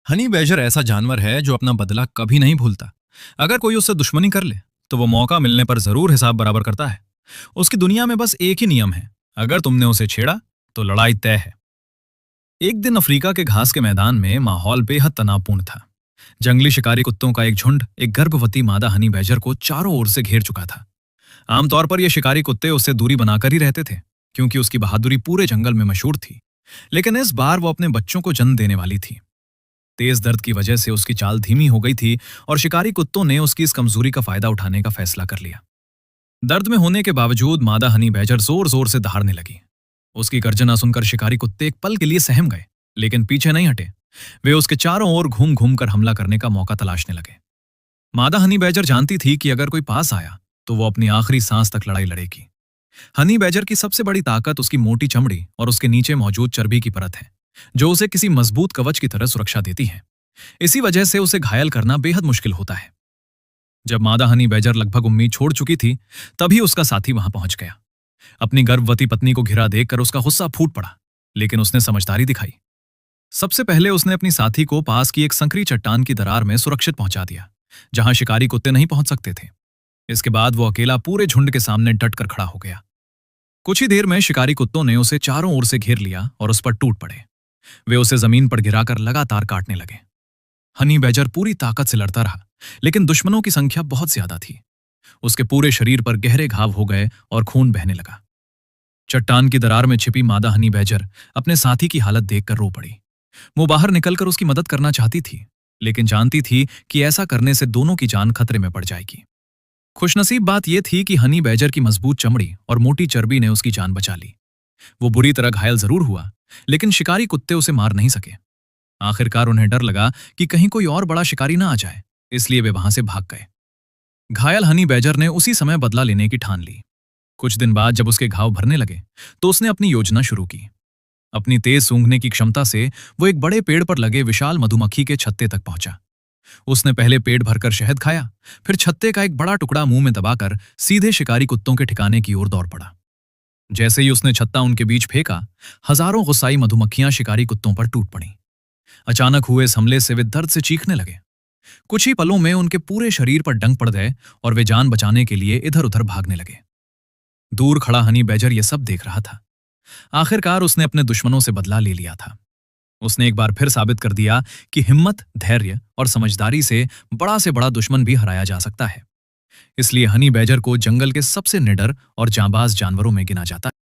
Honey badger ऐसा जानवर है जो अपना बदला कभी नहीं भूलता। अगर कोई उससे दुश्मनी कर ले तो वो मौका मिलने पर जरूर हिसाब बराबर करता है। उसकी दुनिया में बस एक ही नियम है, अगर तुमने उसे छेड़ा तो लड़ाई तय है। एक दिन अफ्रीका के घास के मैदान में माहौल बेहद तनावपूर्ण था। जंगली शिकारी कुत्तों का एक झुंड एक गर्भवती मादा हनी बैजर को चारों ओर से घेर चुका था। आमतौर पर ये शिकारी कुत्ते उससे दूरी बनाकर ही रहते थे, क्योंकि उसकी बहादुरी पूरे जंगल में मशहूर थी। लेकिन इस बार वो अपने बच्चों को जन्म देने वाली थी। तेज दर्द की वजह से उसकी चाल धीमी हो गई थी और शिकारी कुत्तों ने उसकी इस कमजोरी का फायदा उठाने का फैसला कर लिया। दर्द में होने के बावजूद मादा हनी बैजर जोर जोर से दहाड़ने लगी। उसकी गर्जना सुनकर शिकारी कुत्ते एक पल के लिए सहम गए, लेकिन पीछे नहीं हटे। वे उसके चारों ओर घूम घूम कर हमला करने का मौका तलाशने लगे। मादा हनी बैजर जानती थी कि अगर कोई पास आया तो वो अपनी आखिरी सांस तक लड़ाई लड़ेगी। हनी बैजर की सबसे बड़ी ताकत उसकी मोटी चमड़ी और उसके नीचे मौजूद चर्बी की परत है, जो उसे किसी मजबूत कवच की तरह सुरक्षा देती है। इसी वजह से उसे घायल करना बेहद मुश्किल होता है। जब मादा हनी बैजर लगभग उम्मीद छोड़ चुकी थी, तभी उसका साथी वहां पहुंच गया। अपनी गर्भवती पत्नी को घिरा देखकर उसका गुस्सा फूट पड़ा, लेकिन उसने समझदारी दिखाई। सबसे पहले उसने अपनी साथी को पास की एक संकरी चट्टान की दरार में सुरक्षित पहुंचा दिया, जहां शिकारी कुत्ते नहीं पहुंच सकते थे। इसके बाद वो अकेला पूरे झुंड के सामने डट कर खड़ा हो गया। कुछ ही देर में शिकारी कुत्तों ने उसे चारों ओर से घेर लिया और उस पर टूट पड़े। वे उसे जमीन पर गिराकर लगातार काटने लगे। हनी बैजर पूरी ताकत से लड़ता रहा, लेकिन दुश्मनों की संख्या बहुत ज्यादा थी। उसके पूरे शरीर पर गहरे घाव हो गए और खून बहने लगा। चट्टान की दरार में छिपी मादा हनी बैजर अपने साथी की हालत देखकर रो पड़ी। वो बाहर निकलकर उसकी मदद करना चाहती थी, लेकिन जानती थी कि ऐसा करने से दोनों की जान खतरे में पड़ जाएगी। खुशनसीब बात यह थी कि हनी बैजर की मजबूत चमड़ी और मोटी चर्बी ने उसकी जान बचा ली। वो बुरी तरह घायल जरूर हुआ, लेकिन शिकारी कुत्ते उसे मार नहीं सके। आखिरकार उन्हें डर लगा कि कहीं कोई और बड़ा शिकारी ना आ जाए, इसलिए वे वहां से भाग गए। घायल हनी बैजर ने उसी समय बदला लेने की ठान ली। कुछ दिन बाद जब उसके घाव भरने लगे तो उसने अपनी योजना शुरू की। अपनी तेज सूंघने की क्षमता से वो एक बड़े पेड़ पर लगे विशाल मधुमक्खी के छत्ते तक पहुंचा। उसने पहले पेट भरकर शहद खाया, फिर छत्ते का एक बड़ा टुकड़ा मुंह में दबाकर सीधे शिकारी कुत्तों के ठिकाने की ओर दौड़ पड़ा। जैसे ही उसने छत्ता उनके बीच फेंका, हजारों गुस्साई मधुमक्खियां शिकारी कुत्तों पर टूट पड़ीं। अचानक हुए इस हमले से वे दर्द से चीखने लगे। कुछ ही पलों में उनके पूरे शरीर पर डंक पड़ गए और वे जान बचाने के लिए इधर उधर भागने लगे। दूर खड़ा हनी बैजर ये सब देख रहा था। आखिरकार उसने अपने दुश्मनों से बदला ले लिया था। उसने एक बार फिर साबित कर दिया कि हिम्मत, धैर्य और समझदारी से बड़ा दुश्मन भी हराया जा सकता है। इसलिए हनी बैजर को जंगल के सबसे निडर और जांबाज जानवरों में गिना जाता है।